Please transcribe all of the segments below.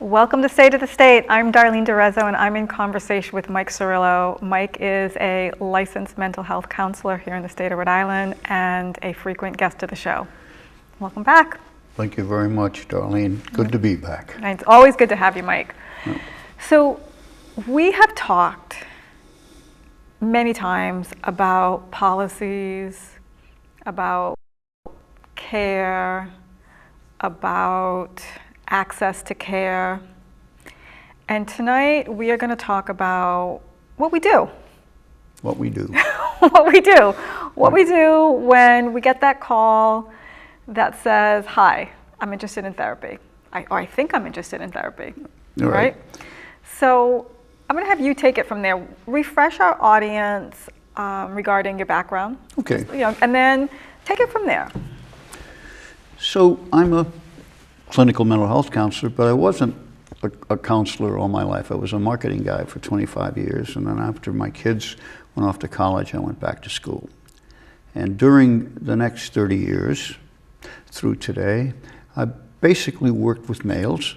Welcome to State of the State. I'm Darlene and I'm in conversation with Mike Cerrullo. Mike is a licensed mental health counselor here in the state of Rhode Island and a frequent guest of the show. Welcome back. Thank you very much, Darlene. Good to be back. And it's always good to have you, Mike. Yeah. So we have talked many times about policies, about care, about access to care. And tonight we are going to talk about what we do. What we do. What we do. What we do when we get that call that says, hi, I'm interested in therapy. I think I'm interested in therapy. All right. So I'm going to have you take it from there. Refresh our audience regarding your background. Okay. And then take it from there. So I'm a clinical mental health counselor, but I wasn't a counselor all my life. I was a marketing guy for 25 years, and then after my kids went off to college, I went back to school. And during the next 30 years, through today, I basically worked with males.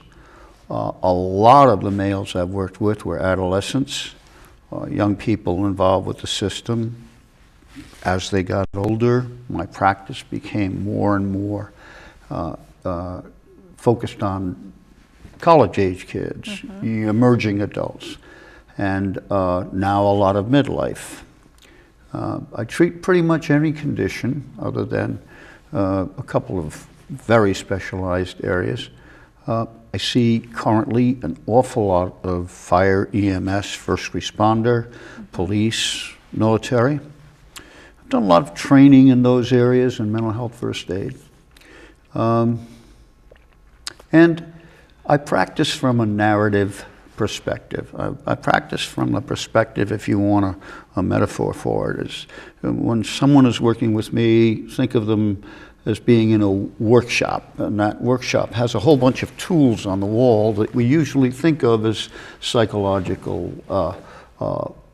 A lot of the males I've worked with were adolescents, young people involved with the system. As they got older, my practice became more and more focused on college-age kids, emerging adults, and now a lot of midlife. I treat pretty much any condition other than a couple of very specialized areas. I see currently an awful lot of fire, EMS, first responder, police, military. I've done a lot of training in those areas in mental health first aid. And I practice from a narrative perspective. I practice from the perspective, if you want a metaphor for it, is when someone is working with me, think of them as being in a workshop, and that workshop has a whole bunch of tools on the wall that we usually think of as psychological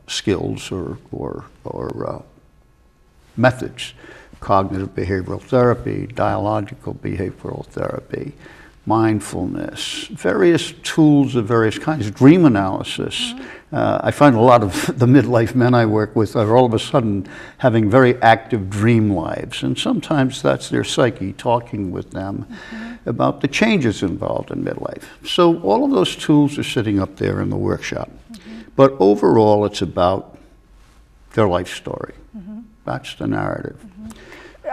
skills or methods. Cognitive behavioral therapy, dialogical behavioral therapy, mindfulness, various tools of various kinds, dream analysis. I find a lot of the midlife men I work with are all of a sudden having very active dream lives, and sometimes that's their psyche talking with them about the changes involved in midlife. So all of those tools are sitting up there in the workshop. But overall, it's about their life story. That's the narrative.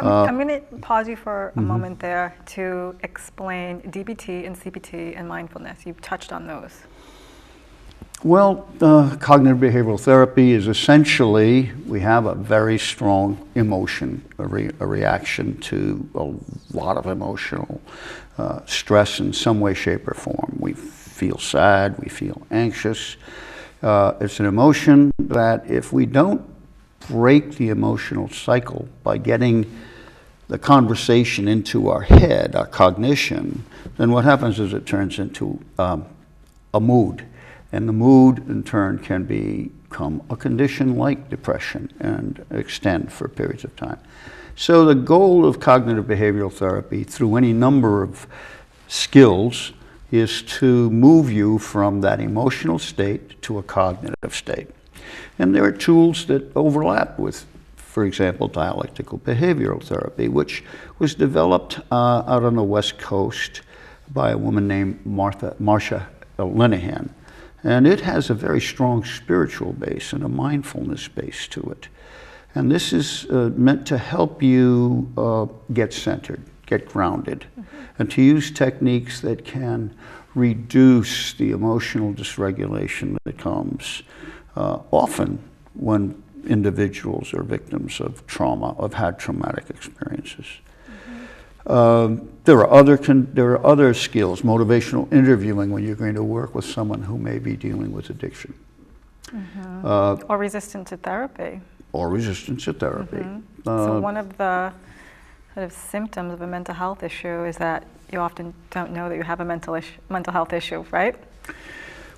I'm going to pause you for a moment there to explain DBT and CBT and mindfulness. You've touched on those. Well, cognitive behavioral therapy is essentially, we have a very strong emotion, a reaction to a lot of emotional stress in some way, shape, or form. We feel sad, we feel anxious. It's an emotion that if we don't break the emotional cycle by getting the conversation into our head, our cognition, then what happens is it turns into a mood. And the mood, in turn, can become a condition like depression and extend for periods of time. So the goal of cognitive behavioral therapy, through any number of skills, is to move you from that emotional state to a cognitive state. And there are tools that overlap with, for example, dialectical behavioral therapy, which was developed out on the West Coast by a woman named Marcia Linehan. And it has a very strong spiritual base and a mindfulness base to it. And this is meant to help you get centered, get grounded, and to use techniques that can reduce the emotional dysregulation that comes often when individuals are victims of trauma, have had traumatic experiences. There are other skills, motivational interviewing, when you're going to work with someone who may be dealing with addiction. Or resistant to therapy. Or resistant to therapy. So one of the sort of symptoms of a mental health issue is that you often don't know that you have a mental health issue, right?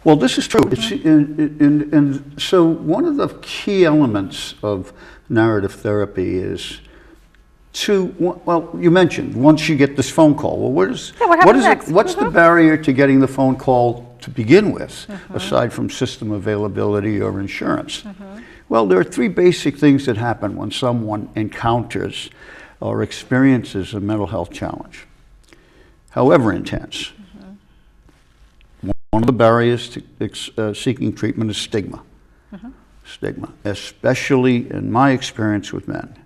Well, this is true. And so one of the key elements of narrative therapy is well, you mentioned once you get this phone call. Well, what happens next? What's the barrier to getting the phone call to begin with, aside from system availability or insurance? Well, there are three basic things that happen when someone encounters or experiences a mental health challenge, however intense. One of the barriers to seeking treatment is stigma. Stigma, especially in my experience with men.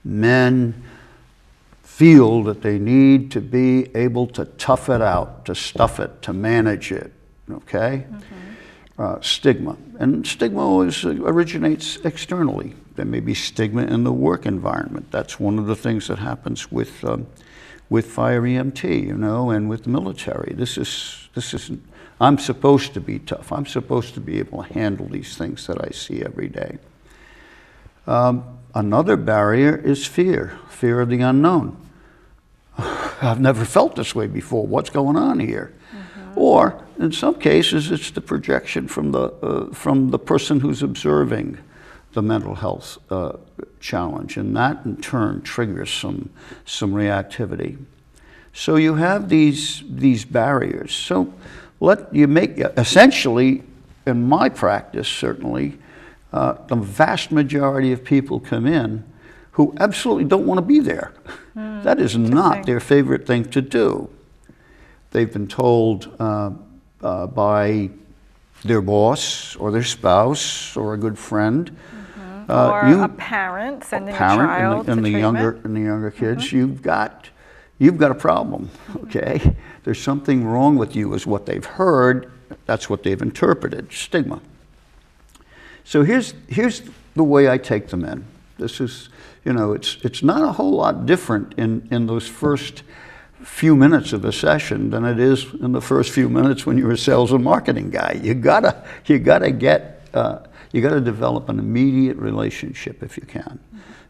Men feel that they need to be able to tough it out, to stuff it, to manage it, okay? Stigma. And stigma always originates externally. There may be stigma in the work environment. That's one of the things that happens with fire EMT, you know, and with the military. This is I'm supposed to be tough. I'm supposed to be able to handle these things that I see every day. Another barrier is fear of the unknown. I've never felt this way before. What's going on here? Or in some cases, it's the projection from the person who's observing the mental health challenge, and that in turn triggers some reactivity. So you have these barriers. So essentially, in my practice, certainly, the vast majority of people come in who absolutely don't want to be there. That is not their favorite thing to do. They've been told by their boss or their spouse or a good friend, or a parent sending a child and to the treatment. younger kids, you've got a problem. Okay, there's something wrong with you, is what they've heard. That's what they've interpreted. Stigma. So here's the way I take them in. This is, you know, it's not a whole lot different in those first few minutes of a session than it is in the first few minutes when you're a sales and marketing guy. You gotta develop an immediate relationship if you can,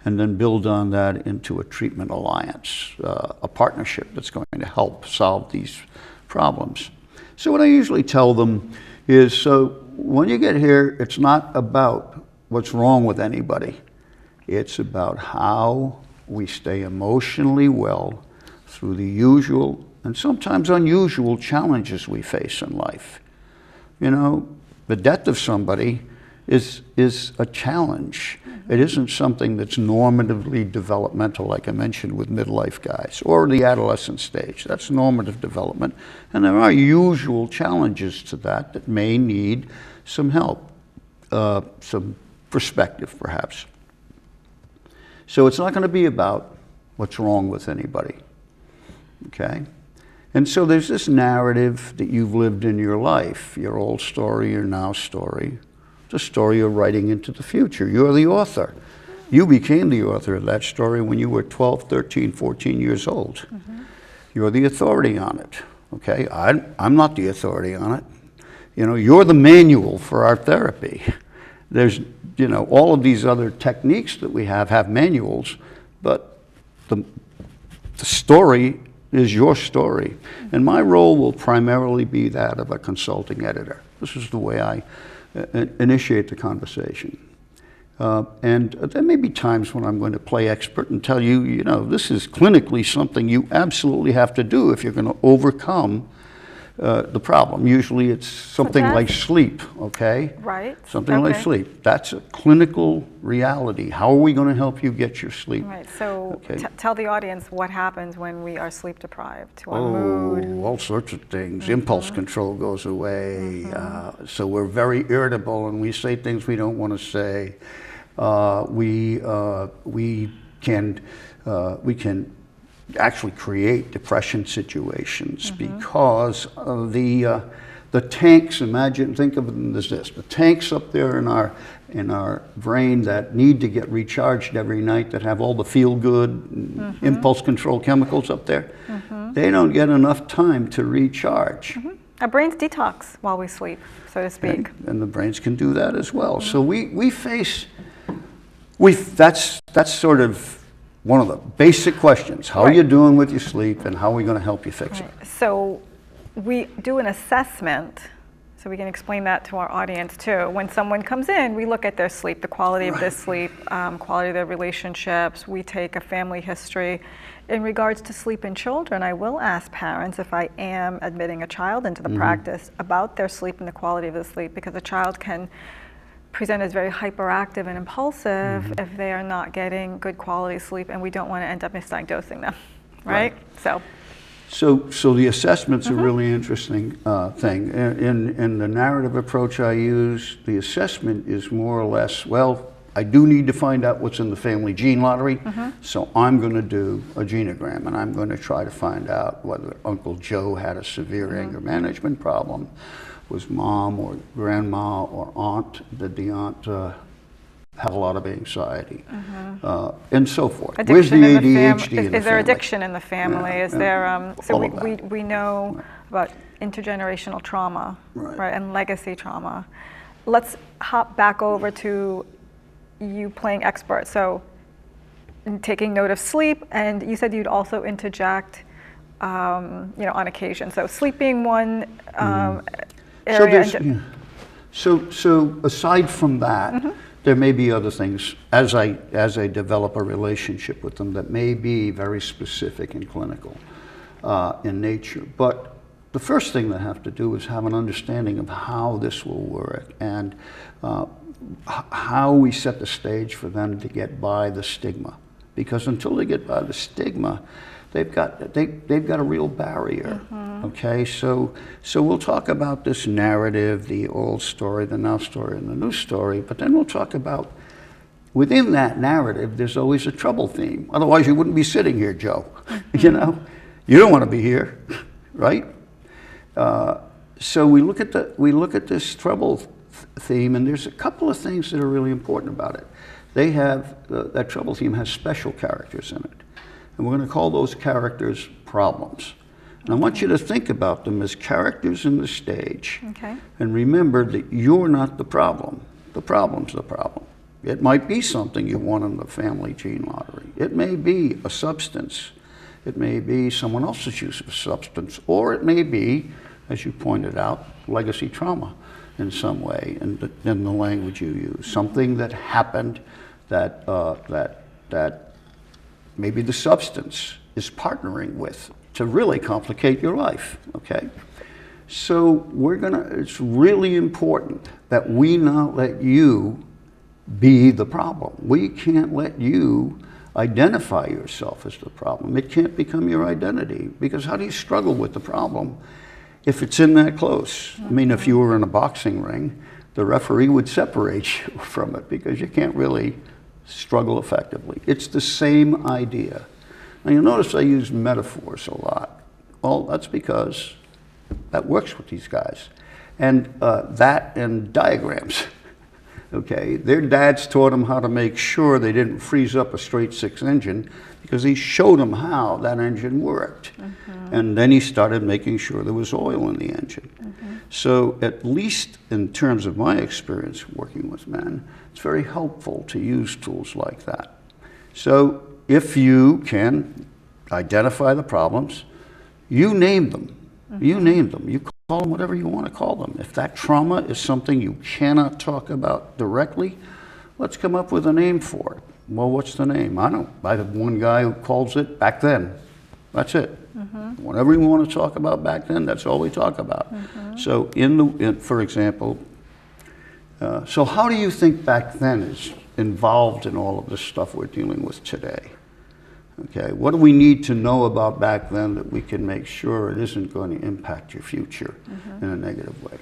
and then build on that into a treatment alliance, a partnership that's going to help solve these problems. So what I usually tell them is, so when you get here, it's not about what's wrong with anybody. It's about how we stay emotionally well through the usual and sometimes unusual challenges we face in life. You know, the death of somebody is a challenge. It isn't something that's normatively developmental, like I mentioned with midlife guys, or the adolescent stage. That's normative development. And there are usual challenges to that may need some help, some perspective perhaps. So it's not going to be about what's wrong with anybody, okay? And so there's this narrative that you've lived in your life, your old story, your now story. It's a story you're writing into the future. You're the author. You became the author of that story when you were 12, 13, 14 years old. You're the authority on it, okay? I'm not the authority on it. You know, you're the manual for our therapy. There's, you know, all of these other techniques that we have manuals, but the story is your story. And my role will primarily be that of a consulting editor. This is the way I initiate the conversation. And there may be times when I'm going to play expert and tell you, you know, this is clinically something you absolutely have to do if you're going to overcome the problem. Usually it's something like sleep, okay? Right. Something like sleep. That's a clinical reality. How are we going to help you get your sleep? Right. So tell the audience what happens when we are sleep deprived to our mood. All sorts of things. Impulse control goes away. So we're very irritable and we say things we don't want to say. We can actually create depression situations because of the tanks. Think of them as this: the tanks up there in our brain that need to get recharged every night, that have all the feel-good impulse control chemicals up there. They don't get enough time to recharge. Our brains detox while we sleep, so to speak. And the brains can do that as well. So that's sort of one of the basic questions. How are you doing with your sleep, and how are we going to help you fix it? So we do an assessment So we can explain that to our audience too. When someone comes in, we look at their sleep, the quality of their sleep, quality of their relationships. We take a family history. In regards to sleep in children, I will ask parents, if I am admitting a child into the practice, about their sleep and the quality of the sleep, because a child can present as very hyperactive and impulsive if they are not getting good quality sleep, and we don't want to end up misdiagnosing them, right? So the assessment's a really interesting thing. In the narrative approach I use, the assessment is more or less, well, I do need to find out what's in the family gene lottery, so I'm going to do a genogram, and I'm going to try to find out whether Uncle Joe had a severe anger management problem, was mom or grandma or aunt, did the aunt have a lot of anxiety, and so forth. Addiction Where's the in ADHD in the family? Is there addiction in the family? Is there, so all of that. we know about intergenerational trauma, right, and legacy trauma. Let's hop back over to you playing expert. So taking note of sleep, and you said you'd also interject, on occasion. So sleep being one area. So aside from that, there may be other things as I develop a relationship with them that may be very specific and clinical in nature. But the first thing they have to do is have an understanding of how this will work and how we set the stage for them to get by the stigma. Because until they get by the stigma, they've got a real barrier. Okay, so we'll talk about this narrative, the old story, the now story, and the new story, but then we'll talk about, within that narrative, there's always a trouble theme. Otherwise you wouldn't be sitting here, Joe. You don't want to be here, right? So we look at this trouble theme, and there's a couple of things that are really important about it. They have, that trouble theme has special characters in it. And we're going to call those characters problems. And I want you to think about them as characters in the stage. Okay. And remember that you're not the problem. The problem's the problem. It might be something you won in the family gene lottery. It may be a substance. It may be someone else's use of a substance. Or it may be, as you pointed out, legacy trauma in some way, in the language you use. Something that happened that maybe the substance is partnering with to really complicate your life, okay? So it's really important that we not let you be the problem. We can't let you identify yourself as the problem. It can't become your identity, because how do you struggle with the problem if it's in that close? I mean, if you were in a boxing ring, the referee would separate you from it because you can't really struggle effectively. It's the same idea. Now you'll notice I use metaphors a lot. Well, that's because that works with these guys. And that and diagrams. Okay, their dads taught them how to make sure they didn't freeze up a straight six engine because he showed them how that engine worked. And then he started making sure there was oil in the engine. So at least in terms of my experience working with men, it's very helpful to use tools like that. So if you can identify the problems, you name them. You name them. You call them whatever you want to call them. If that trauma is something you cannot talk about directly, let's come up with a name for it. Well, what's the name? I have one guy who calls it back then. That's it. Whatever you want to talk about back then, that's all we talk about. So for example, so how do you think back then is involved in all of this stuff we're dealing with today? Okay, what do we need to know about back then that we can make sure it isn't going to impact your future in a negative way?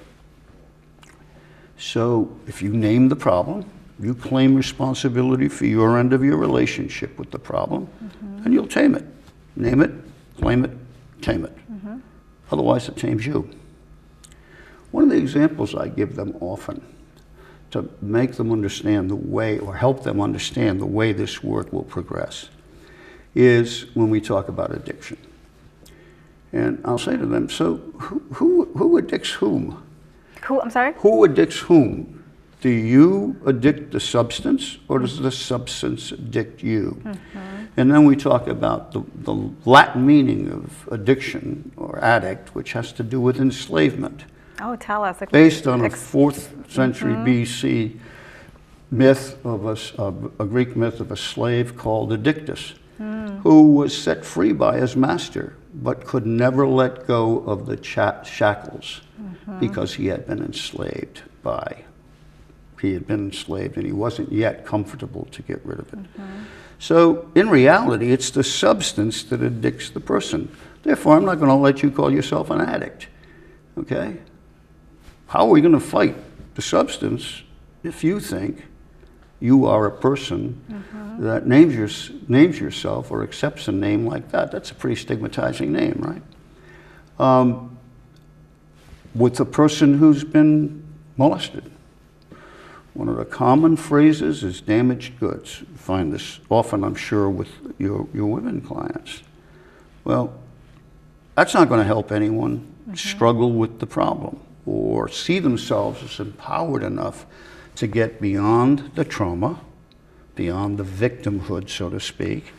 So if you name the problem, you claim responsibility for your end of your relationship with the problem, and you'll tame it. Name it, claim it, tame it. Otherwise it tames you. One of the examples I give them often to make them understand the way, or help them understand the way this work will progress, is when we talk about addiction. And I'll say to them, so who addicts whom? Who, I'm sorry? Who addicts whom? Do you addict the substance, or does the substance addict you? And then we talk about the Latin meaning of addiction or addict, which has to do with enslavement. Oh, tell us. Based on a 4th century BC myth of a Greek myth of a slave called Addictus, who was set free by his master, but could never let go of the shackles because he had been enslaved and he wasn't yet comfortable to get rid of it. So in reality, it's the substance that addicts the person. Therefore, I'm not going to let you call yourself an addict, okay? How are we going to fight the substance if you think you are a person that names yourself or accepts a name like that? That's a pretty stigmatizing name, right? With a person who's been molested. One of the common phrases is damaged goods. You find this often, I'm sure, with your women clients. Well, that's not going to help anyone struggle with the problem or see themselves as empowered enough to get beyond the trauma, beyond the victimhood, so to speak,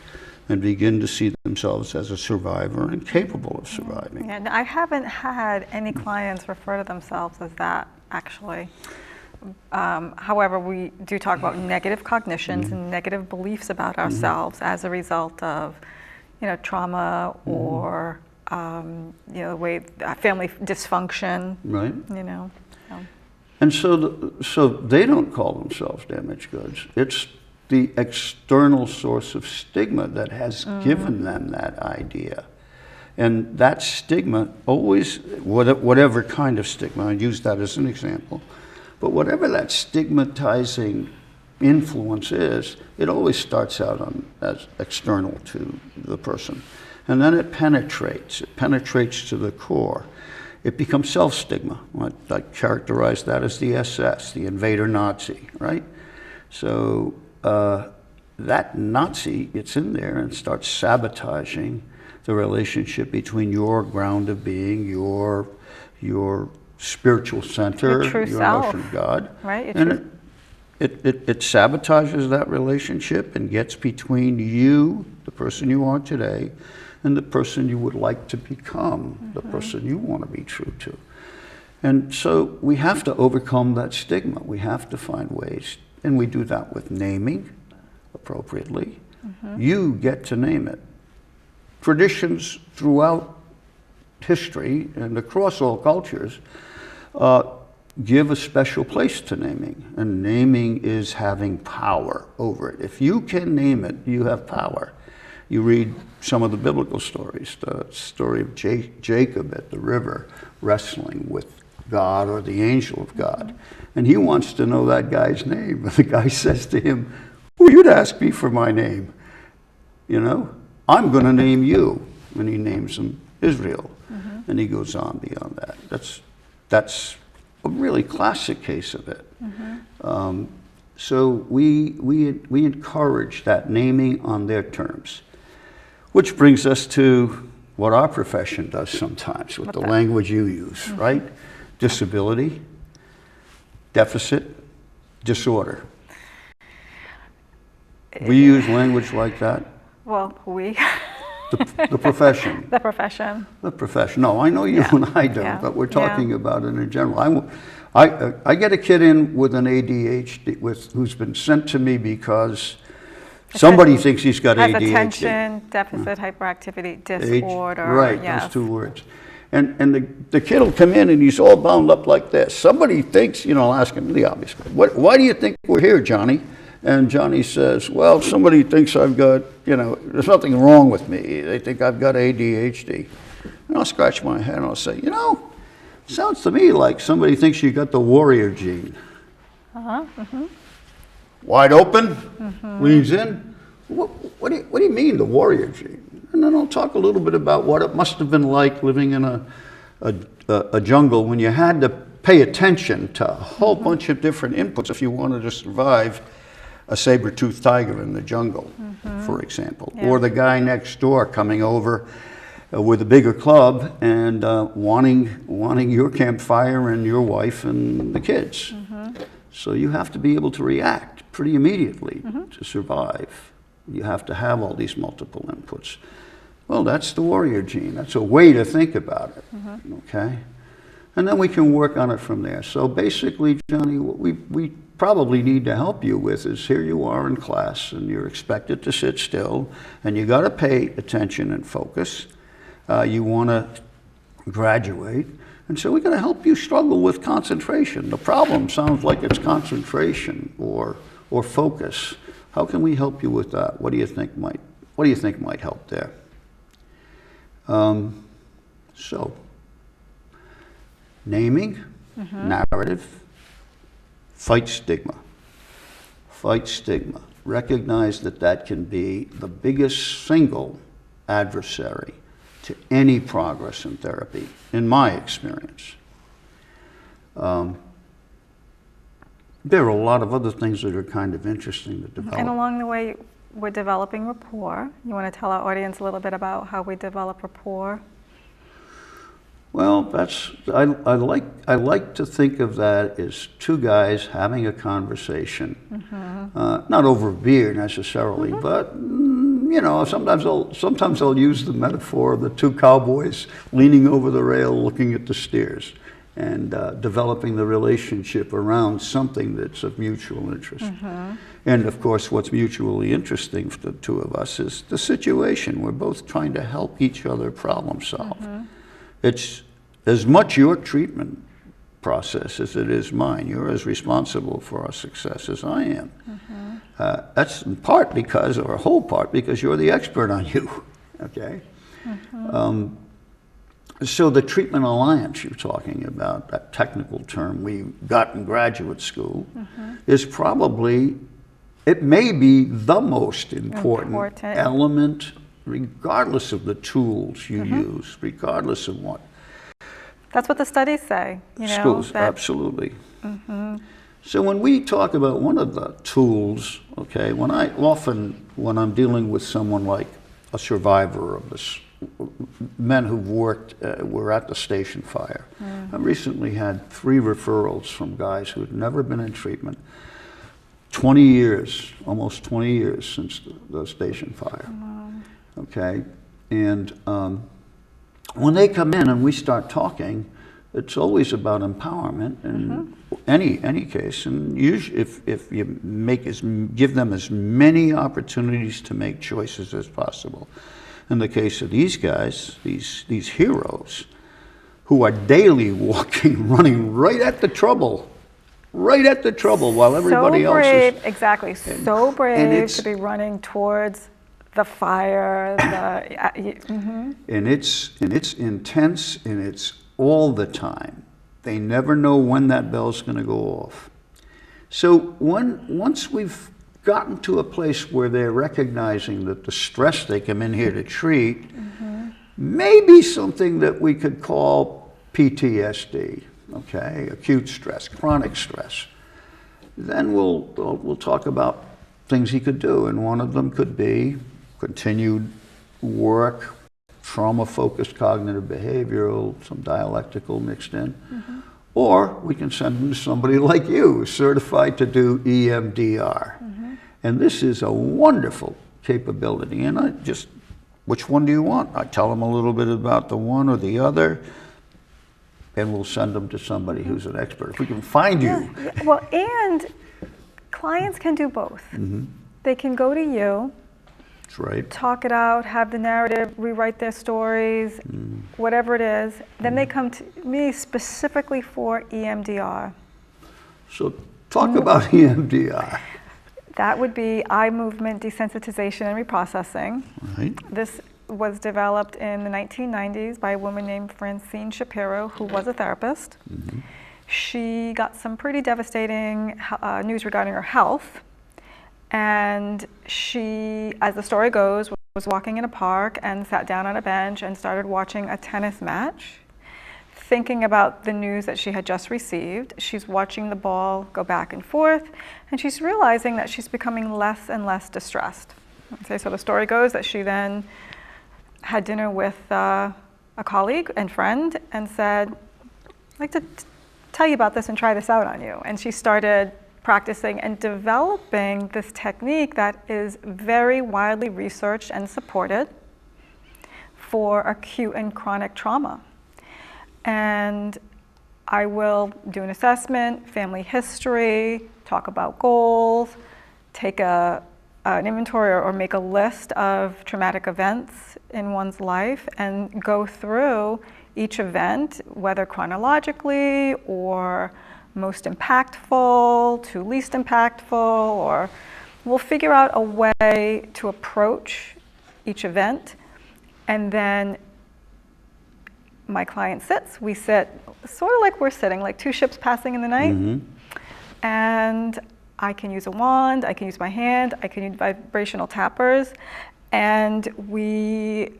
and begin to see themselves as a survivor and capable of surviving. Yeah, I haven't had any clients refer to themselves as that, actually. However, we do talk about negative cognitions and negative beliefs about ourselves as a result of, trauma or, the way family dysfunction. Right. So. And so they don't call themselves damaged goods. It's the external source of stigma that has given them that idea. And that stigma always, whatever kind of stigma, I use that as an example, but whatever that stigmatizing influence is, it always starts out as external to the person. And then it penetrates to the core. It becomes self-stigma. I characterize that as the SS, the invader Nazi, right? So that Nazi gets in there and starts sabotaging the relationship between your ground of being, your spiritual center, your true your self, notion of God. Right? And it sabotages that relationship and gets between you, the person you are today, and the person you would like to become, the person you want to be true to. And so we have to overcome that stigma. We have to find ways, and we do that with naming appropriately. You get to name it. Traditions throughout history and across all cultures give a special place to naming, and naming is having power over it. If you can name it, you have power. You read some of the biblical stories, the story of Jacob at the river wrestling with God or the angel of God, and he wants to know that guy's name. The guy says to him, "Who are you to ask me for my name? I'm going to name you." And he names him Israel. And he goes on beyond that. That's a really classic case of it. So we encourage that naming on their terms, which brings us to what our profession does sometimes with the language you use, right? Disability, deficit, disorder. We use language like that. Well, we. The profession. The profession. The profession. No, I know you and I don't, but we're talking about it in general. I get a kid in with an ADHD who's been sent to me because somebody thinks he's got ADHD. Attention deficit hyperactivity disorder. Right, those two words. And the kid will come in and he's all bound up like this. Somebody thinks, I'll ask him the obvious question. Why do you think we're here, Johnny? And Johnny says, well, somebody thinks I've got, there's nothing wrong with me. They think I've got ADHD. And I'll scratch my head and I'll say, sounds to me like somebody thinks you got the warrior gene. Wide open, leans in. What do you mean, the warrior gene? And then I'll talk a little bit about what it must have been like living in a jungle when you had to pay attention to a whole bunch of different inputs if you wanted to survive a saber-toothed tiger in the jungle, for example. Or the guy next door coming over with a bigger club and wanting your campfire and your wife and the kids. So you have to be able to react pretty immediately to survive. You have to have all these multiple inputs. Well, that's the warrior gene. That's a way to think about it, okay? And then we can work on it from there. So basically, Johnny, what we probably need to help you with is, here you are in class and you're expected to sit still and you got to pay attention and focus. You want to graduate. And so we got to help you struggle with concentration. The problem sounds like it's concentration or focus. How can we help you with that? What do you think might help there? So, naming, narrative, fight stigma. Fight stigma. Recognize that can be the biggest single adversary to any progress in therapy, in my experience. There are a lot of other things that are kind of interesting to develop. And along the way, we're developing rapport. You want to tell our audience a little bit about how we develop rapport? Well, I like to think of that as two guys having a conversation, not over beer necessarily, but you know, sometimes I'll use the metaphor of the two cowboys leaning over the rail, looking at the steers, and developing the relationship around something that's of mutual interest. And of course, what's mutually interesting for the two of us is the situation. We're both trying to help each other problem solve. It's as much your treatment process as it is mine. You're as responsible for our success as I am. That's in part because, or a whole part, because you're the expert on you, okay? So the treatment alliance you're talking about, that technical term we got in graduate school, is probably, it may be the most important element, regardless of the tools you use, regardless of what. That's what the studies say. You know, schools, absolutely. So when we talk about one of the tools, okay, when I'm dealing with someone like a survivor of this, men who've were at the station fire. I recently had 3 referrals from guys who had never been in treatment. 20 years, almost 20 years since the station fire. Okay, and when they come in and we start talking, it's always about empowerment in any case. And usually, if you give them as many opportunities to make choices as possible. In the case of these guys, these heroes, who are daily walking, running right at the trouble, while everybody else is. Exactly, so brave to be running towards the fire. And it's intense, and it's all the time. They never know when that bell's going to go off. So once we've gotten to a place where they're recognizing that the stress they come in here to treat may be something that we could call PTSD, okay, acute stress, chronic stress, then we'll talk about things he could do, and one of them could be continued work, trauma-focused cognitive behavioral, some dialectical mixed in, or we can send him to somebody like you, certified to do EMDR. And this is a wonderful capability. And which one do you want? I tell them a little bit about the one or the other, and we'll send them to somebody who's an expert. If we can find you. Well, and clients can do both. They can go to you, that's right, talk it out, have the narrative, rewrite their stories, whatever it is. Then they come to me specifically for EMDR. So talk about EMDR. That would be eye movement desensitization and reprocessing. Right. This was developed in the 1990s by a woman named Francine Shapiro, who was a therapist. She got some pretty devastating news regarding her health. And she, as the story goes, was walking in a park and sat down on a bench and started watching a tennis match, thinking about the news that she had just received. She's watching the ball go back and forth, and she's realizing that she's becoming less and less distressed. Okay, so the story goes that she then had dinner with a colleague and friend and said, I'd like to tell you about this and try this out on you. And she started practicing and developing this technique that is very widely researched and supported for acute and chronic trauma. And I will do an assessment, family history, talk about goals, take an inventory or make a list of traumatic events in one's life and go through each event, whether chronologically or most impactful to least impactful, or we'll figure out a way to approach each event. And then my client sits, we sit sort of like we're sitting, like two ships passing in the night. And I can use a wand, I can use my hand, I can use vibrational tappers, and we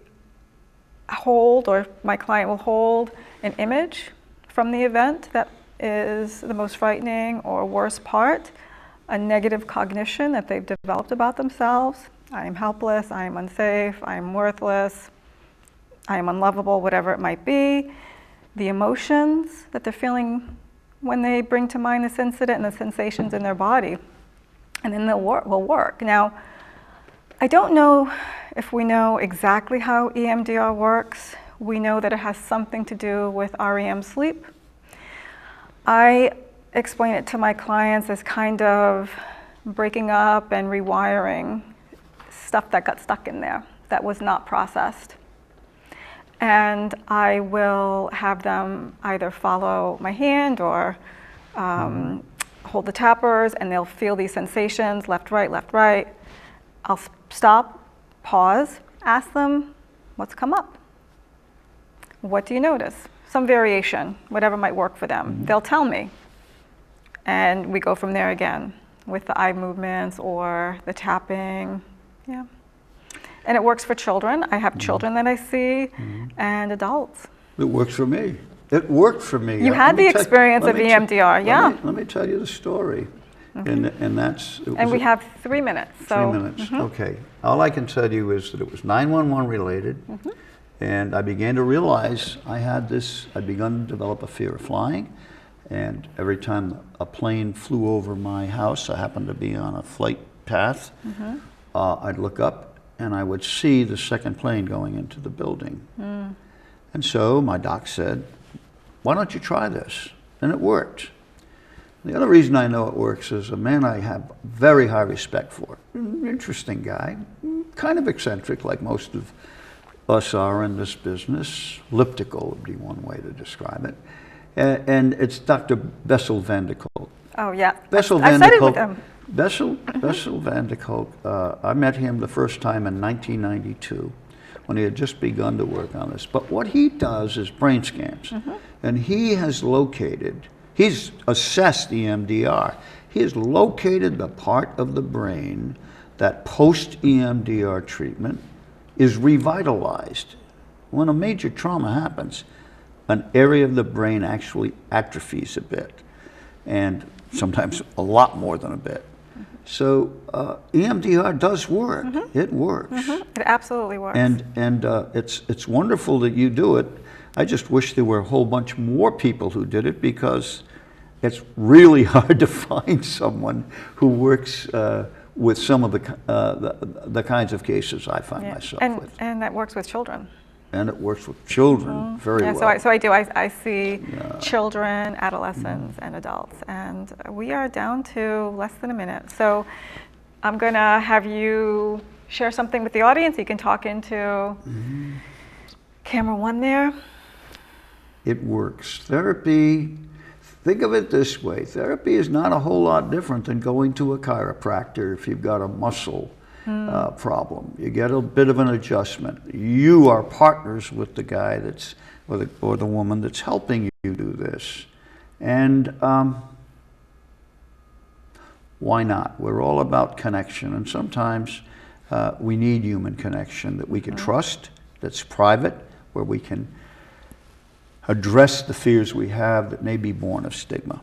hold, or my client will hold, an image from the event that is the most frightening or worst part, a negative cognition that they've developed about themselves. I am helpless, I am unsafe, I am worthless, I am unlovable, whatever it might be. The emotions that they're feeling when they bring to mind this incident and the sensations in their body. And then we'll work. Now, I don't know if we know exactly how EMDR works. We know that it has something to do with REM sleep. I explain it to my clients as kind of breaking up and rewiring stuff that got stuck in there that was not processed. And I will have them either follow my hand or hold the tappers, and they'll feel these sensations, left, right, left, right. I'll stop, pause, ask them, what's come up? What do you notice? Some variation, whatever might work for them. They'll tell me. And we go from there again with the eye movements or the tapping. Yeah. And it works for children. I have children that I see and adults. It works for me. It worked for me. You had the experience of EMDR, yeah. Let me tell you the story. And that's... And we have 3 minutes. So. 3 minutes, okay. All I can tell you is that it was 911 related. And I began to realize I'd begun to develop a fear of flying. And every time a plane flew over my house, I happened to be on a flight path, I'd look up and I would see the second plane going into the building. And so my doc said, why don't you try this? And it worked. The other reason I know it works is a man I have very high respect for. Interesting guy, kind of eccentric like most of us are in this business. Elliptical would be one way to describe it. And it's Dr. Bessel van der Kolk. Oh yeah, Bessel I've van der studied with Kolk. him. Bessel van der Kolk, I met him the first time in 1992 when he had just begun to work on this. But what he does is brain scans. And he has he's assessed EMDR. He has located the part of the brain that post-EMDR treatment is revitalized. When a major trauma happens, an area of the brain actually atrophies a bit, and sometimes a lot more than a bit. So EMDR does work. It works. It absolutely works. And it's wonderful that you do it. I just wish there were a whole bunch more people who did it, because it's really hard to find someone who works with some of the kinds of cases I find myself with. And that works with children. And it works with children very well. So I do. I see children, adolescents, and adults. And we are down to less than a minute. So I'm going to have you share something with the audience. You can talk into camera 1 there. It works. Therapy, think of it this way. Therapy is not a whole lot different than going to a chiropractor if you've got a muscle problem. You get a bit of an adjustment. You are partners with the guy or the woman that's helping you do this. And why not? We're all about connection, and sometimes we need human connection that we can trust, that's private, where we can address the fears we have that may be born of stigma,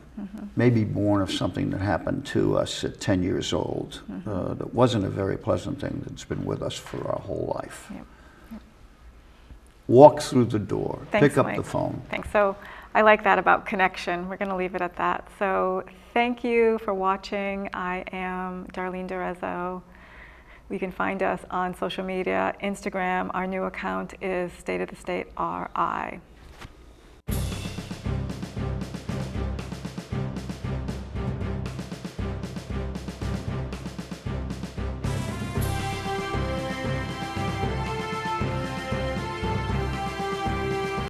may be born of something that happened to us at 10 years old that wasn't a very pleasant thing, that's been with us for our whole life. Walk through the door, pick up the phone. Thanks. So I like that about connection. We're going to leave it at that. So thank you for watching. I am Darlene DeRezzo. You can find us on social media, Instagram. Our new account is State of the State RI.